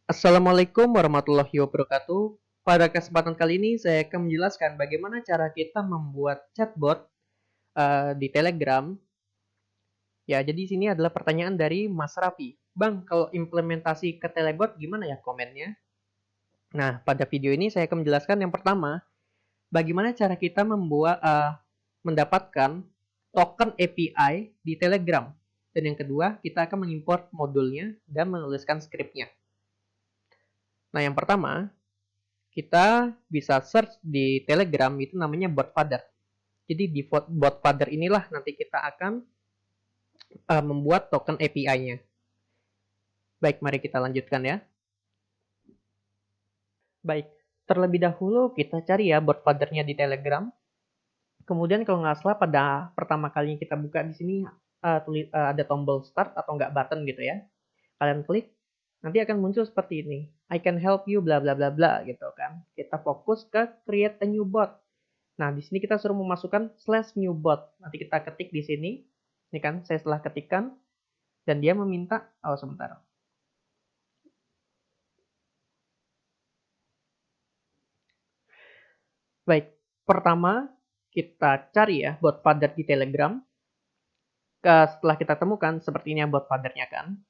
Assalamualaikum warahmatullahi wabarakatuh. Pada kesempatan kali ini saya akan menjelaskan bagaimana cara kita membuat chatbot di Telegram. Ya, jadi sini adalah pertanyaan dari Mas Raffi. Bang, kalau implementasi ke Telebot gimana ya komennya? Nah, pada video ini saya akan menjelaskan yang pertama, bagaimana cara kita mendapatkan token API di Telegram. Dan yang kedua, kita akan mengimport modulnya dan menuliskan skripnya. Nah, yang pertama, kita bisa search di Telegram itu namanya botfather. Jadi di botfather inilah nanti kita akan membuat token API-nya. Baik, mari kita lanjutkan ya. Baik, terlebih dahulu kita cari ya botfather-nya di Telegram. Kemudian kalau nggak salah pada pertama kalinya kita buka di sini ada tombol start atau nggak button gitu ya. Kalian klik, nanti akan muncul seperti ini. I can help you bla bla bla bla gitu kan. Kita fokus ke create a new bot. Nah, di sini kita suruh memasukkan /new bot. Nanti kita ketik di sini. Ini kan saya setelah ketikkan dan dia meminta sebentar. Baik, pertama kita cari ya bot father di Telegram. Setelah kita temukan seperti ini ya bot fathernya kan.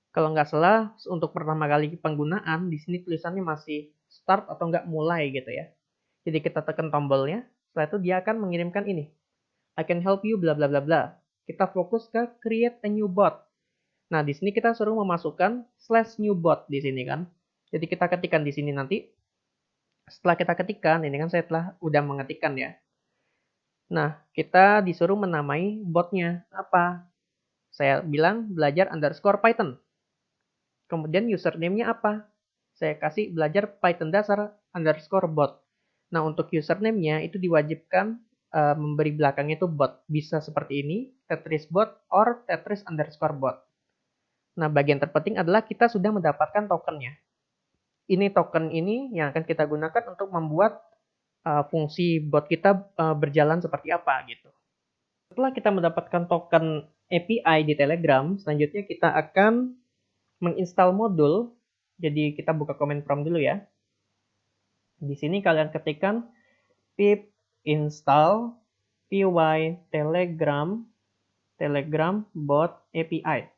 Kalau nggak salah untuk pertama kali penggunaan di sini tulisannya masih start atau nggak mulai gitu ya. Jadi kita tekan tombolnya, setelah itu dia akan mengirimkan ini. I can help you bla bla bla bla. Kita fokus ke create a new bot. Nah, di sini kita suruh memasukkan /new bot di sini kan. Jadi kita ketikkan di sini nanti. Setelah kita ketikkan, ini kan saya udah mengetikkan ya. Nah, kita disuruh menamai botnya. Apa? Saya bilang belajar underscore Python. Kemudian username-nya apa? Saya kasih belajar Python dasar underscore bot. Nah, untuk username-nya itu diwajibkan memberi belakangnya itu bot. Bisa seperti ini, Tetris bot or Tetris underscore bot. Nah, bagian terpenting adalah kita sudah mendapatkan tokennya. Ini token ini yang akan kita gunakan untuk membuat fungsi bot kita berjalan seperti apa gitu. Setelah kita mendapatkan token API di Telegram, selanjutnya kita akan menginstal modul. Jadi kita buka command prompt dulu ya. Di sini kalian ketikkan pip install py telegram bot API.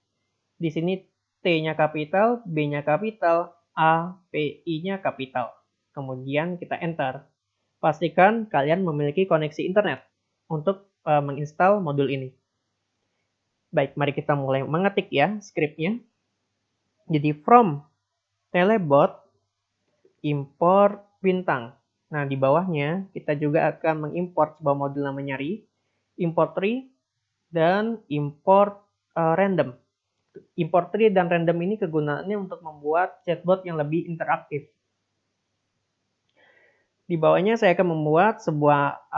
Di sini T-nya kapital, B-nya kapital, A, P, I-nya kapital. Kemudian kita enter. Pastikan kalian memiliki koneksi internet untuk menginstal modul ini. Baik, mari kita mulai mengetik ya skripnya. Jadi from telebot import bintang. Nah, di bawahnya kita juga akan mengimport sebuah modul namanya ri, import tree, dan import random. Import tree dan random ini kegunaannya untuk membuat chatbot yang lebih interaktif. Di bawahnya saya akan membuat sebuah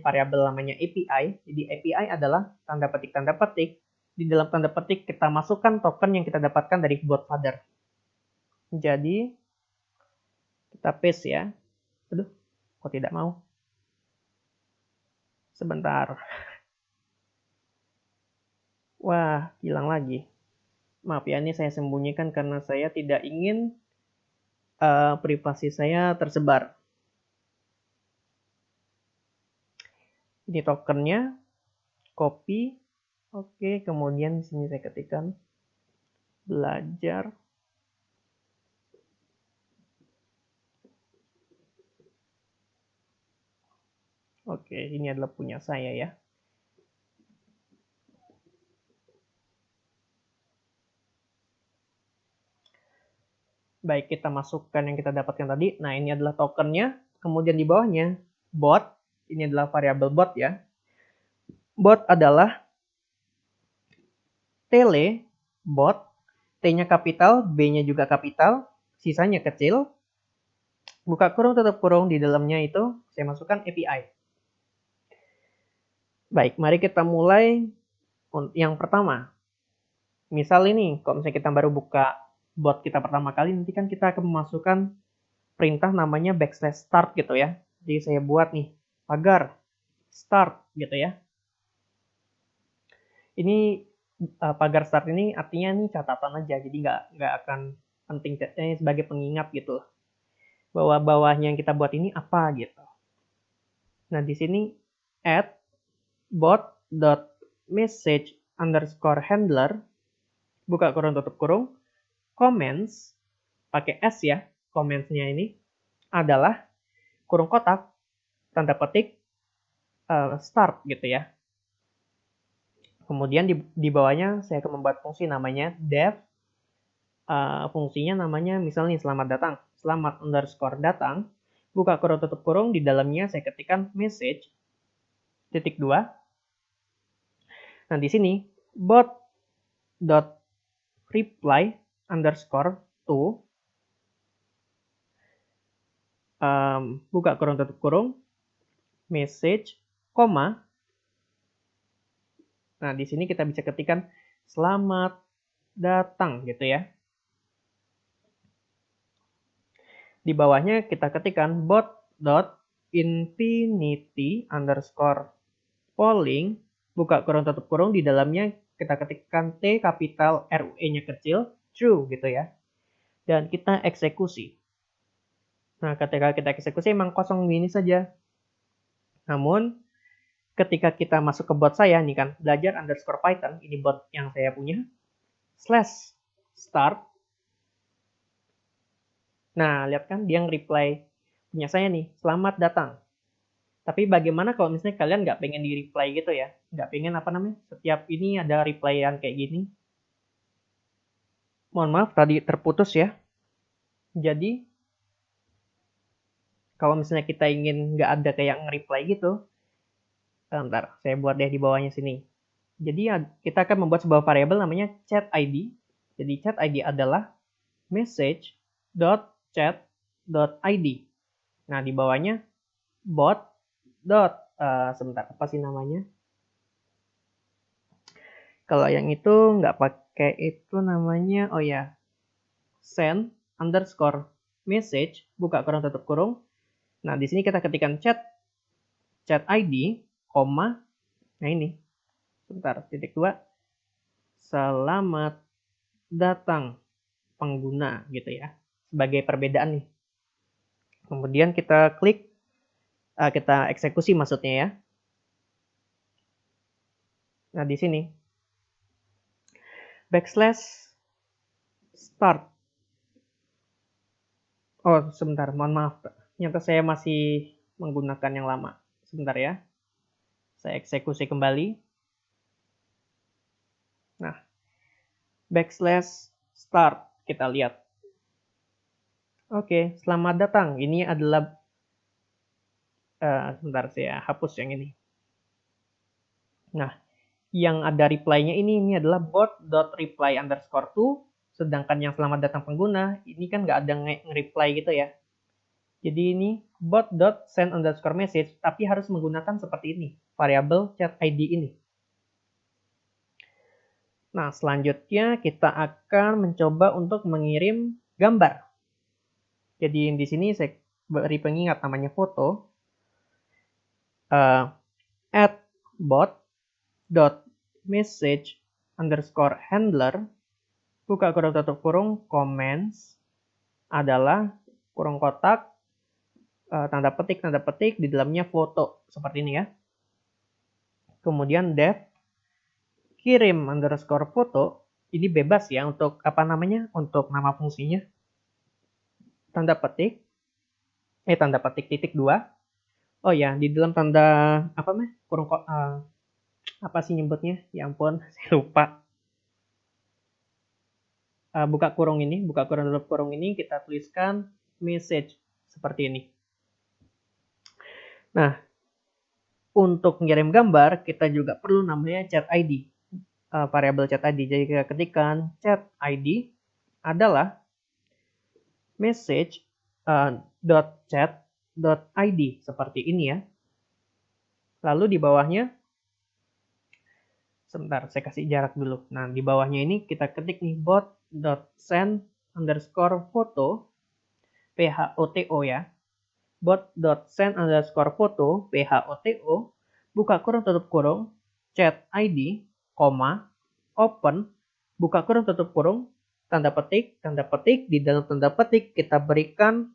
variabel namanya API. Jadi API adalah tanda petik. Di dalam tanda petik kita masukkan token yang kita dapatkan dari bot father. Jadi kita paste ya. Aduh, kok tidak mau? Sebentar. Wah, hilang lagi. Maaf ya, ini saya sembunyikan karena saya tidak ingin privasi saya tersebar. Ini tokennya, copy. Oke, kemudian di sini saya ketikkan belajar. Oke, ini adalah punya saya ya. Baik, kita masukkan yang kita dapatkan tadi. Nah, ini adalah tokennya. Kemudian di bawahnya, bot. Ini adalah variabel bot ya. Bot adalah tele, bot. T-nya kapital, B-nya juga kapital. Sisanya kecil. Buka kurung, tutup kurung. Di dalamnya itu saya masukkan API. Baik, mari kita mulai yang pertama. Misal ini, kalau misalnya kita baru buka bot kita pertama kali, nanti kan kita akan memasukkan perintah namanya \start gitu ya. Jadi saya buat nih, pagar start gitu ya. Ini pagar start ini artinya nih catatan aja, jadi nggak akan penting sebagai pengingat gitu loh. Bahwa bawahnya yang kita buat ini apa gitu. Nah, di sini add bot.message_handler buka kurung tutup kurung comments pakai S ya, comments-nya ini adalah kurung kotak tanda petik start gitu ya. Kemudian di bawahnya saya akan membuat fungsi namanya def. Fungsinya namanya misalnya selamat datang, selamat underscore datang, buka kurung tutup kurung, di dalamnya saya ketikkan message titik 2. Nah, di sini bot.reply underscore to buka kurung tutup kurung message koma. Nah, di sini kita bisa ketikkan selamat datang gitu ya. Di bawahnya kita ketikkan bot.infinity underscore polling buka kurung tutup kurung, di dalamnya kita ketikkan T kapital RUE-nya kecil true gitu ya. Dan kita eksekusi. Nah, ketika kita eksekusi emang kosong ini saja. Namun ketika kita masuk ke bot saya nih kan, belajar underscore Python, ini bot yang saya punya, /start. Nah, lihat kan dia nge-reply punya saya nih, selamat datang. Tapi bagaimana kalau misalnya kalian nggak pengen di-reply gitu ya? Nggak pengen setiap ini ada replyan kayak gini. Mohon maaf, tadi terputus ya. Jadi, kalau misalnya kita ingin nggak ada kayak nge-reply gitu, bentar, saya buat deh di bawahnya sini. Jadi kita akan membuat sebuah variabel namanya chat_id. Jadi chat_id adalah message.chat.id. Nah, di bawahnya bot. Sebentar, apa sih namanya? Kalau yang itu nggak pakai itu namanya, oh ya, send underscore message buka kurung tutup kurung. Nah, di sini kita ketikkan chat_id, koma, nah ini, sebentar, titik 2, selamat datang pengguna gitu ya, sebagai perbedaan nih. Kemudian kita klik, kita eksekusi maksudnya ya. Nah, di sini /start. Oh, sebentar, mohon maaf. Ternyata saya masih menggunakan yang lama. Sebentar ya. Saya eksekusi kembali. Nah, /start kita lihat. Oke, selamat datang. Ini adalah sebentar saya hapus yang ini. Nah, yang ada reply-nya ini adalah bot.reply underscore to, sedangkan yang selamat datang pengguna ini kan nggak ada nge-reply gitu ya. Jadi ini bot.send underscore message, tapi harus menggunakan seperti ini, variabel chat ID ini. Nah, selanjutnya kita akan mencoba untuk mengirim gambar. Jadi di sini saya beri pengingat namanya foto. Add bot.message underscore handler buka kurung tutup kurung comments adalah kurung kotak tanda petik di dalamnya foto seperti ini ya. Kemudian def kirim underscore foto, ini bebas ya untuk untuk nama fungsinya. Tanda petik titik 2. Oh ya, di dalam tanda kurung apa sih nyebutnya? Ya ampun, saya lupa. Buka kurung tutup kurung ini kita tuliskan message seperti ini. Nah, untuk mengirim gambar kita juga perlu namanya chat ID, variabel chat ID. Jadi kita ketikkan chat ID adalah message.chat.id seperti ini ya. Lalu di bawahnya, sebentar saya kasih jarak dulu. Nah, di bawahnya ini kita ketik nih bot.send underscore foto PHOTO ya. Bot.send underscore foto PHOTO buka kurung tutup kurung chat ID, open buka kurung tutup kurung tanda petik, di dalam tanda petik kita berikan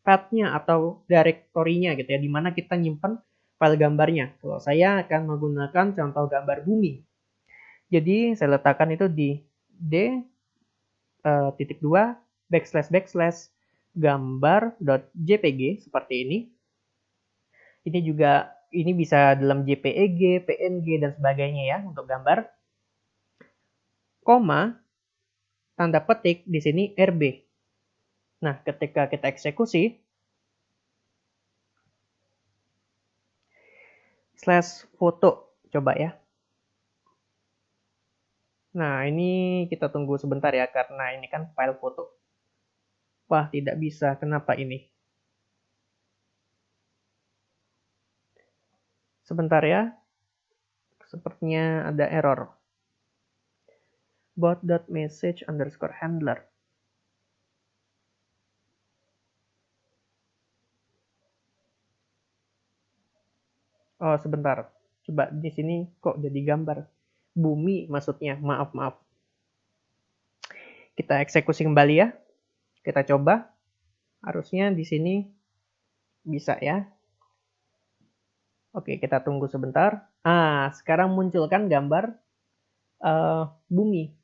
path-nya atau direktorinya gitu ya, di mana kita nyimpan file gambarnya. Kalau saya akan menggunakan contoh gambar bumi. Jadi saya letakkan itu di d:2 gambar.jpg seperti ini. Ini bisa dalam JPEG, PNG dan sebagainya ya untuk gambar. Koma tanda petik di sini RB. Nah, ketika kita eksekusi /foto coba ya. Nah, ini kita tunggu sebentar ya karena ini kan file foto. Wah, tidak bisa. Kenapa ini? Sebentar ya. Sepertinya ada error. bot.message_handler. Oh, sebentar. Coba di sini kok jadi gambar bumi maksudnya. Maaf. Kita eksekusi kembali ya. Kita coba. Harusnya di sini bisa ya. Oke, kita tunggu sebentar. Sekarang munculkan gambar bumi.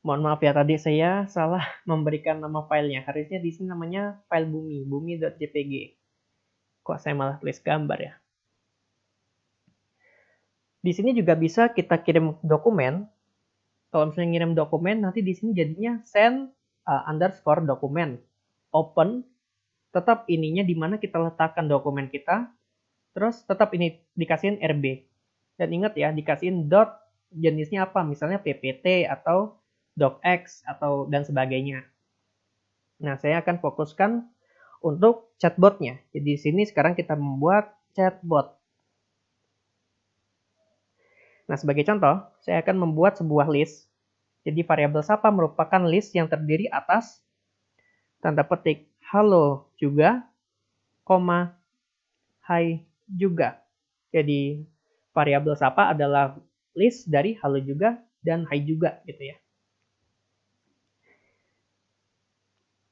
Mohon maaf ya, tadi saya salah memberikan nama filenya. Harusnya di sini namanya file bumi.jpg. Kok saya malah tulis gambar ya? Di sini juga bisa kita kirim dokumen. Kalau misalnya ngirim dokumen, nanti di sini jadinya send underscore dokumen. Open, tetap ininya di mana kita letakkan dokumen kita. Terus tetap ini dikasihin RB. Dan ingat ya, dikasihin dot jenisnya apa? Misalnya PPT atau docx atau dan sebagainya. Nah, saya akan fokuskan untuk chatbotnya. Jadi di sini sekarang kita membuat chatbot. Nah, sebagai contoh, saya akan membuat sebuah list. Jadi variabel Sapa merupakan list yang terdiri atas tanda petik halo juga, koma, hai juga. Jadi variabel Sapa adalah list dari halo juga dan hai juga gitu ya.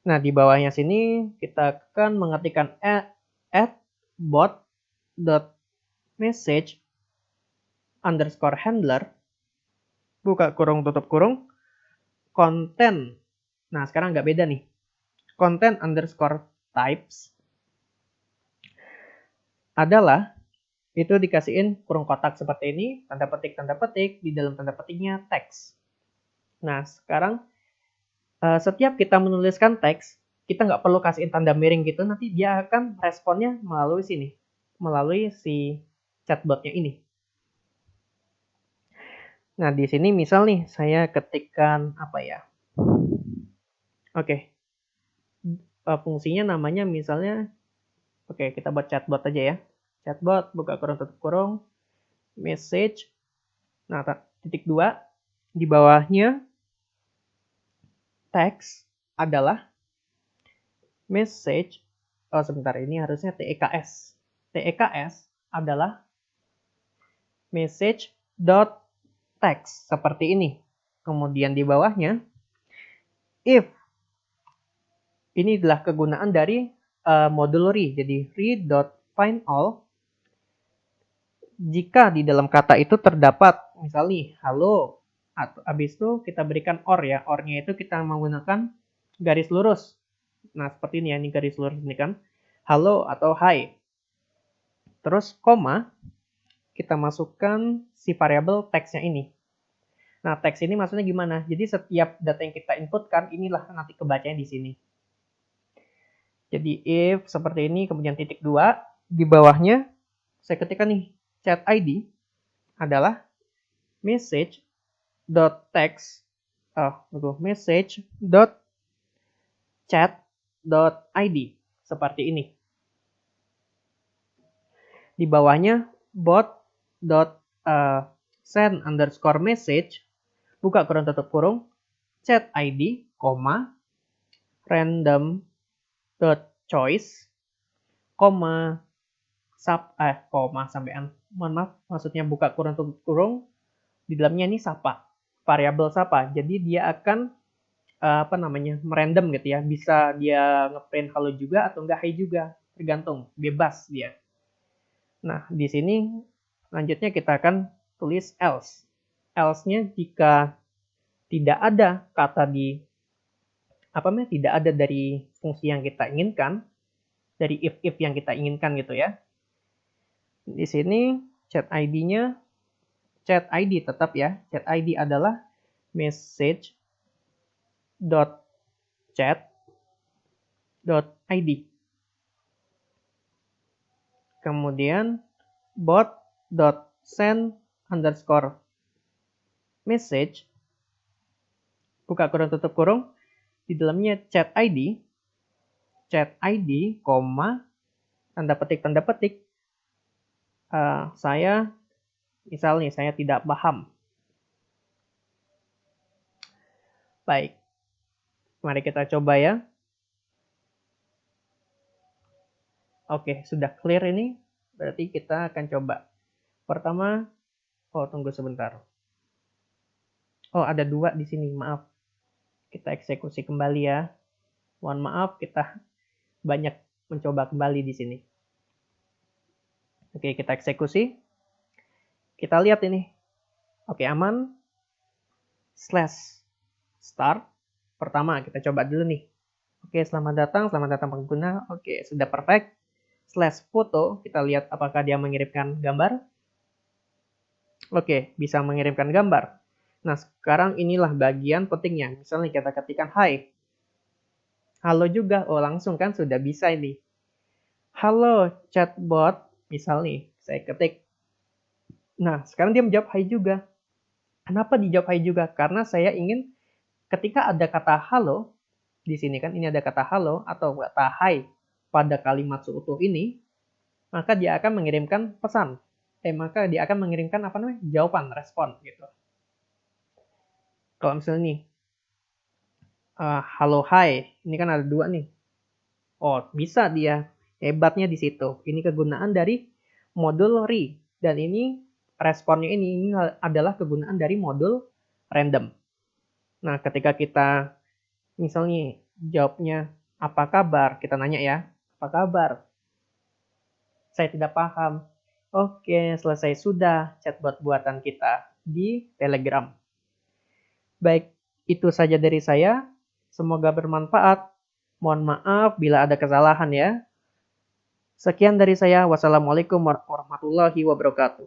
Nah, di bawahnya sini kita akan mengetikkan add bot.message underscore handler, buka kurung tutup kurung, konten. Nah, sekarang nggak beda nih. Konten underscore types adalah itu dikasihin kurung kotak seperti ini, tanda petik, di dalam tanda petiknya teks. Nah, sekarang setiap kita menuliskan teks, kita nggak perlu kasihin tanda miring gitu, nanti dia akan responnya melalui sini, melalui si chatbotnya ini. Nah, di sini misal nih, saya ketikkan apa ya? Oke. Fungsinya namanya misalnya, oke, kita buat chatbot aja ya. Chatbot, buka kurung tutup kurung, message. Nah, titik 2, di bawahnya teks adalah message. Oh, sebentar, ini harusnya TEKS. TEKS adalah message.text seperti ini. Kemudian di bawahnya if. Ini adalah kegunaan dari modul read. Jadi read.findAll. Jika di dalam kata itu terdapat misalnya halo, atau habis itu kita berikan or ya. Or-nya itu kita menggunakan garis lurus. Nah, seperti ini ya, ini garis lurus ini kan. Halo atau hai. Terus koma, kita masukkan si variabel teksnya ini. Nah, teks ini maksudnya gimana? Jadi setiap data yang kita inputkan, inilah nanti kebacanya di sini. Jadi if seperti ini, kemudian titik 2, di bawahnya saya ketikkan nih, chat ID adalah message.text, message.chat.id seperti ini. Di bawahnya bot.send_message, buka kurung tutup kurung, chat ID, random.choice, sampean. Mohon maaf, maksudnya buka kurung tutup kurung, di dalamnya ini Sapa. variabel apa. Jadi dia akan merandom gitu ya. Bisa dia ngeprint halo juga atau enggak hi juga, tergantung, bebas dia. Nah, di sini selanjutnya kita akan tulis else. Else-nya jika tidak ada kata tidak ada dari fungsi yang kita inginkan, dari if yang kita inginkan gitu ya. Di sini chat ID-nya chat ID tetap ya. Chat ID adalah message.chat.id. Kemudian bot.send_message buka kurung tutup kurung, di dalamnya chat ID, tanda petik, saya tidak paham. Baik, mari kita coba ya. Oke, sudah clear ini, berarti kita akan coba. Pertama, tunggu sebentar. Ada 2 di sini, maaf. Kita eksekusi kembali ya. Mohon maaf, kita banyak mencoba kembali di sini. Oke, kita eksekusi. Kita lihat ini. Oke, aman. /start. Pertama, kita coba dulu nih. Oke, selamat datang pengguna. Oke, sudah perfect. /foto, kita lihat apakah dia mengirimkan gambar. Oke, bisa mengirimkan gambar. Nah, sekarang inilah bagian pentingnya. Misalnya kita ketikkan hi. Halo juga. Langsung kan sudah bisa ini. Halo chatbot. Misal nih, saya ketik. Nah, sekarang dia menjawab hi juga. Kenapa dijawab hi juga? Karena saya ingin ketika ada kata halo, di sini kan ini ada kata halo atau kata hi pada kalimat seutuh ini, maka dia akan mengirimkan pesan. Maka dia akan mengirimkan jawaban, respon gitu. Kalau misalnya nih, halo hi, ini kan ada 2 nih. Bisa dia. Hebatnya di situ. Ini kegunaan dari modul re, dan ini responnya ini adalah kegunaan dari modul random. Nah, ketika kita misalnya jawabnya apa kabar, kita nanya ya, apa kabar? Saya tidak paham. Oke, selesai sudah chatbot buatan kita di Telegram. Baik, itu saja dari saya. Semoga bermanfaat. Mohon maaf bila ada kesalahan ya. Sekian dari saya. Wassalamualaikum warahmatullahi wabarakatuh.